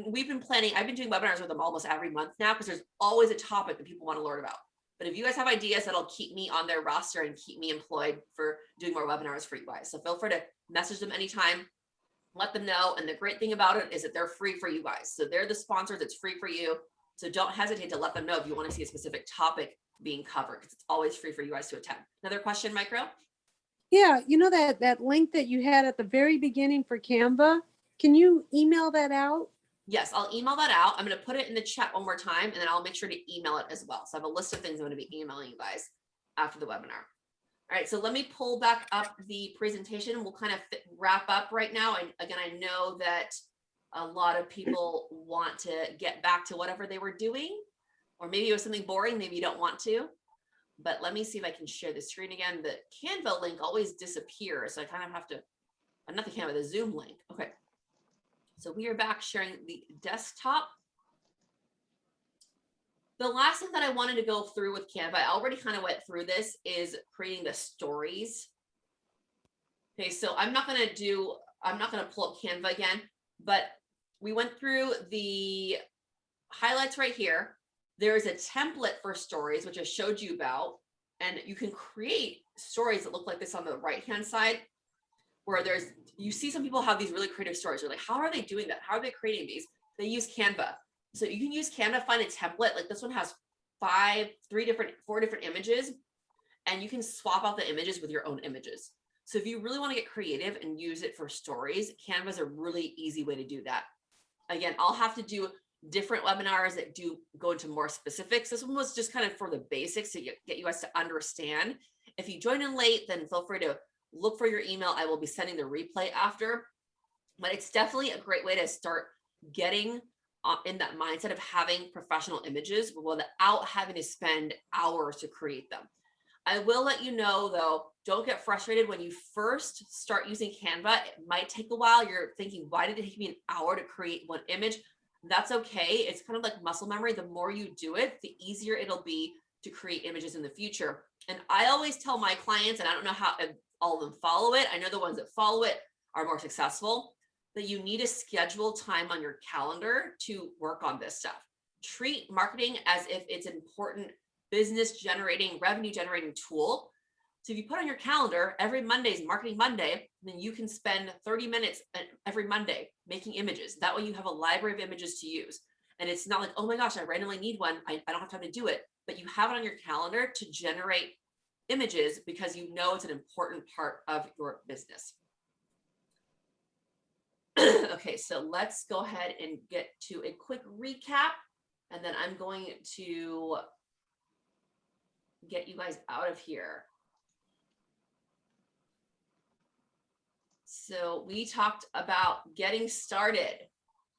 we've been planning, I've been doing webinars with them almost every month now, because there's always a topic that people want to learn about. But if you guys have ideas, that'll keep me on their roster and keep me employed for doing more webinars for you guys. So feel free to message them anytime, let them know. And the great thing about it is that they're free for you guys. So they're the sponsors, it's free for you. So don't hesitate to let them know if you want to see a specific topic being covered, because it's always free for you guys to attend. Another question, Micro? Yeah, you know that link that you had at the very beginning for Canva, can you email that out? Yes, I'll email that out. I'm going to put it in the chat one more time, and then I'll make sure to email it as well. So I have a list of things I'm going to be emailing you guys after the webinar. All right, so let me pull back up the presentation. We'll kind of wrap up right now. And again, I know that a lot of people want to get back to whatever they were doing, or maybe it was something boring, maybe you don't want to. But let me see if I can share the screen again. The Canva link always disappears, so I kind of have to, not the Canva, the Zoom link. Okay. So we are back sharing the desktop. The last thing that I wanted to go through with Canva, I already kind of went through this, is creating the stories. Okay, so I'm not going to pull up Canva again, but we went through the highlights right here. There is a template for stories, which I showed you about, and you can create stories that look like this on the right-hand side, where you see some people have these really creative stories. You're like, how are they doing that? How are they creating these? They use Canva. So you can use Canva, find a template. Like this one has 4 different images, and you can swap out the images with your own images. So if you really want to get creative and use it for stories, Canva is a really easy way to do that. Again, I'll have to do different webinars that do go into more specifics. This one was just kind of for the basics to get you guys to understand. If you join in late, then feel free to look for your email. I will be sending the replay after, but it's definitely a great way to start getting in that mindset of having professional images without having to spend hours to create them. I will let you know though, don't get frustrated when you first start using Canva. It might take a while. You're thinking, why did it take me an hour to create one image? That's okay. It's kind of like muscle memory. The more you do it, the easier it'll be to create images in the future. And I always tell my clients, and I don't know how all of them follow it, I know the ones that follow it are more successful, that you need to schedule time on your calendar to work on this stuff. Treat marketing as if it's an important business generating, revenue generating tool. So if you put on your calendar, every Monday is Marketing Monday, then you can spend 30 minutes every Monday making images. That way you have a library of images to use. And it's not like, oh my gosh, I randomly need one. I don't have time to do it, but you have it on your calendar to generate images because you know it's an important part of your business. Okay, so let's go ahead and get to a quick recap, and then I'm going to get you guys out of here. So we talked about getting started,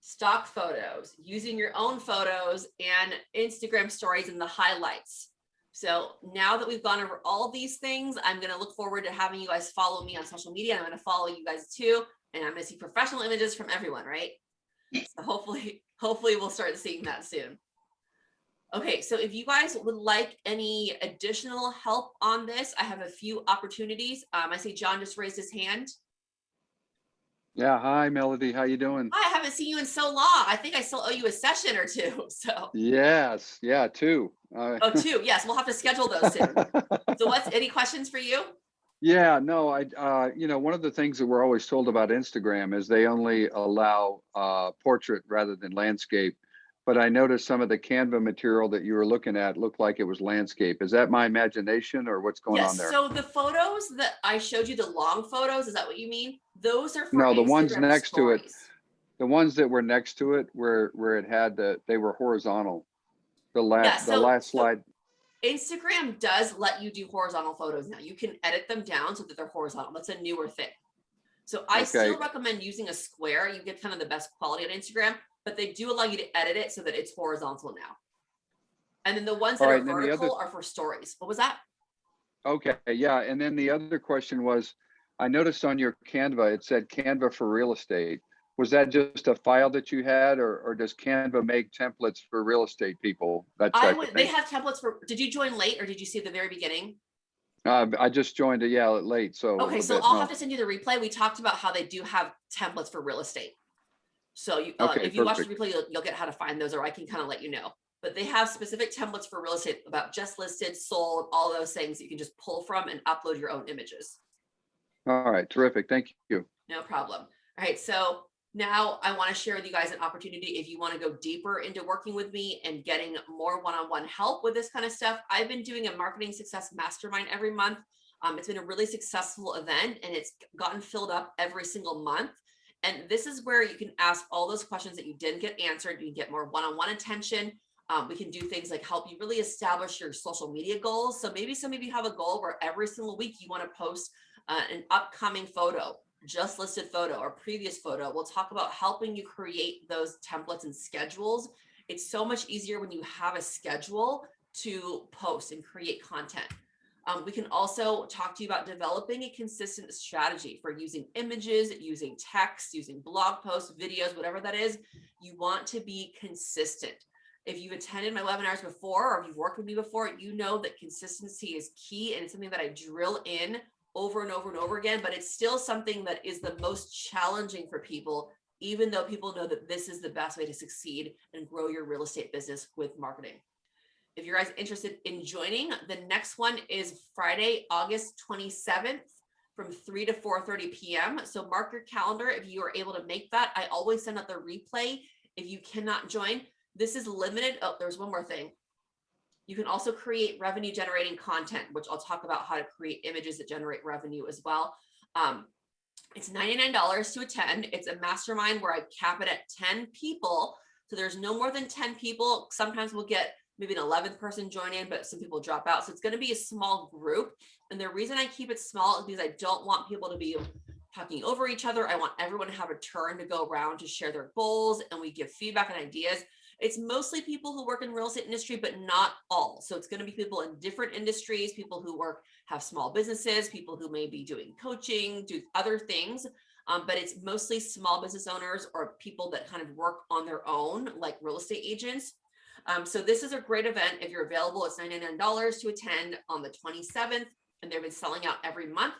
stock photos, using your own photos, and Instagram stories and the highlights. So now that we've gone over all these things, I'm going to look forward to having you guys follow me on social media. I'm going to follow you guys too. And I'm going to see professional images from everyone, right? So hopefully we'll start seeing that soon. Okay, so if you guys would like any additional help on this, I have a few opportunities. I see John just raised his hand. Yeah, hi Melody, how you doing? Hi, I haven't seen you in so long. I think I still owe you a session or two. So, Yes, yeah, too. oh, two. Yes, we'll have to schedule those soon. So what's any questions for you? Yeah, no, one of the things that we're always told about Instagram is they only allow portrait rather than landscape. But I noticed some of the Canva material that you were looking at looked like it was landscape. Is that my imagination or what's going on Yes. there? So the photos that I showed you, the long photos, is that what you mean? Those are for No, the ones Instagram next to it, stories. the ones that were next to it where it had they were horizontal. Yeah. The So, last slide. Instagram does let you do horizontal photos now. You can edit them down so that they're horizontal. That's a newer thing. So I Okay. still recommend using a square. You get kind of the best quality on Instagram, but they do allow you to edit it so that it's horizontal now. And then the ones All that right, are and then the other vertical are for stories. What was that? Okay, yeah, and then the other question was, I noticed on your Canva, it said Canva for real estate. Was that just a file that you had, or does Canva make templates for real estate people, that I type of would, they thing? have templates for, did you join late or did you see at the very beginning? I just joined it, yeah, late, so a Okay, little so bit, I'll have no. to send you the replay. We talked about how they do have templates for real estate. So you, Okay, if you watch the perfect. replay, you'll get how to find those, or I can kind of let you know. But they have specific templates for real estate about just listed, sold, all those things you can just pull from and upload your own images. All right, terrific, thank you. No problem. All right, so now I want to share with you guys an opportunity if you want to go deeper into working with me and getting more one-on-one help with this kind of stuff. I've been doing a marketing success mastermind every month. It's been a really successful event and it's gotten filled up every single month. And this is where you can ask all those questions that you didn't get answered. You can get more one-on-one attention. We can do things like help you really establish your social media goals. So maybe some of you have a goal where every single week you want to post an upcoming photo, just listed photo or previous photo. We'll talk about helping you create those templates and schedules. It's so much easier when you have a schedule to post and create content. We can also talk to you about developing a consistent strategy for using images, using text, using blog posts, videos, whatever that is. You want to be consistent. If you've attended my webinars before, or if you've worked with me before, you know that consistency is key and it's something that I drill in over and over and over again, but it's still something that is the most challenging for people, even though people know that this is the best way to succeed and grow your real estate business with marketing. If you're guys interested in joining, the next one is Friday, August 27th from 3 to 4:30 p.m. So mark your calendar if you are able to make that. I always send out the replay if you cannot join. This is limited. Oh, there's one more thing. You can also create revenue generating content, which I'll talk about how to create images that generate revenue as well. It's $99 to attend. It's a mastermind where I cap it at 10 people. So there's no more than 10 people. Sometimes we'll get maybe an 11th person join in, but some people drop out. So it's going to be a small group. And the reason I keep it small is because I don't want people to be talking over each other. I want everyone to have a turn to go around to share their goals, and we give feedback and ideas. It's mostly people who work in real estate industry, but not all. So it's going to be people in different industries, people who have small businesses, people who may be doing coaching, do other things. But it's mostly small business owners or people that kind of work on their own, like real estate agents. So this is a great event. If you're available, it's $99 to attend on the 27th, and they've been selling out every month.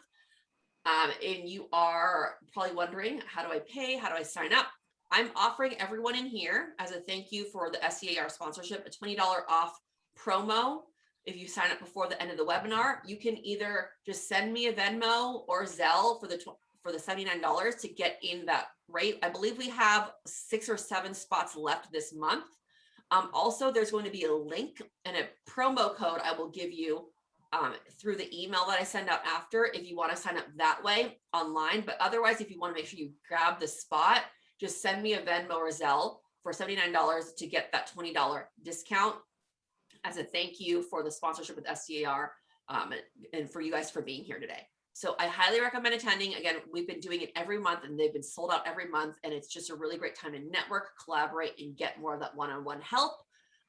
And you are probably wondering, how do I pay? How do I sign up? I'm offering everyone in here as a thank you for the SDAR sponsorship, a $20 off promo. If you sign up before the end of the webinar, you can either just send me a Venmo or Zelle for the $79 to get in that rate. I believe we have 6 or 7 spots left this month. Also, there's going to be a link and a promo code I will give you through the email that I send out after if you want to sign up that way online. But otherwise, if you want to make sure you grab the spot, just send me a Venmo or Zelle for $79 to get that $20 discount as a thank you for the sponsorship with SDAR and for you guys for being here today. So I highly recommend attending. Again, we've been doing it every month and they've been sold out every month. And it's just a really great time to network, collaborate, and get more of that one-on-one help.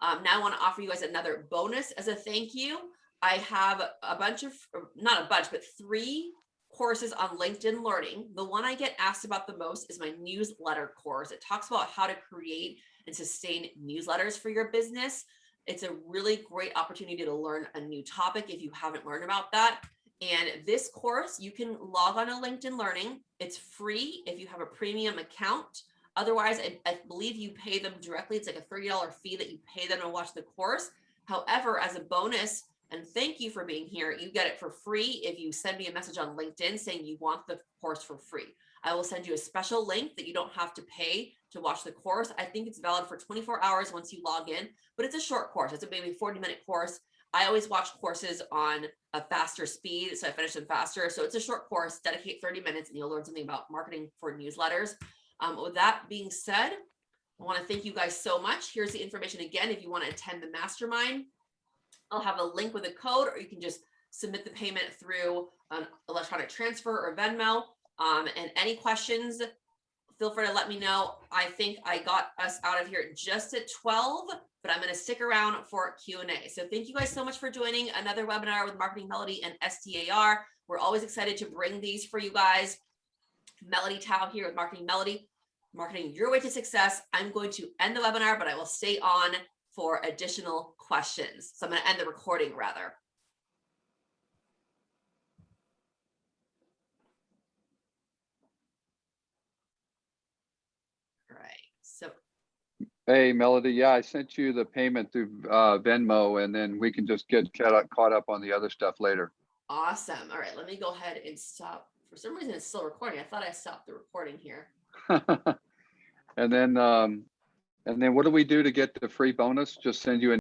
Now I want to offer you guys another bonus as a thank you. I have a bunch of, not a bunch, but 3 courses on LinkedIn Learning. The one I get asked about the most is my newsletter course. It talks about how to create and sustain newsletters for your business. It's a really great opportunity to learn a new topic if you haven't learned about that. And this course, you can log on to LinkedIn Learning. It's free if you have a premium account. Otherwise, I believe you pay them directly. It's like a $30 fee that you pay them to watch the course. However, as a bonus, and thank you for being here, you get it for free if you send me a message on LinkedIn saying you want the course for free. I will send you a special link that you don't have to pay to watch the course. I think it's valid for 24 hours once you log in, but it's a short course. It's a maybe 40-minute course. I always watch courses on a faster speed, so I finish them faster. So it's a short course, dedicate 30 minutes, and you'll learn something about marketing for newsletters. With that being said, I want to thank you guys so much. Here's the information again. If you want to attend the mastermind, I'll have a link with a code, or you can just submit the payment through an electronic transfer or Venmo. And any questions, feel free to let me know. I think I got us out of here just at 12, but I'm going to stick around for Q&A. So thank you guys so much for joining another webinar with Marketing Melody and SDAR. We're always excited to bring these for you guys. Melody Tao here with Marketing Melody, marketing your way to success. I'm going to end the webinar, but I will stay on for additional questions. So I'm going to end the recording rather. All right. So Hey, Melody. Yeah, I sent you the payment through Venmo, and then we can just get caught up on the other stuff later. awesome. All right. Let me go ahead and stop. For some reason, it's still recording. I thought I stopped the recording here. And then what do we do to get the free bonus? Just send you an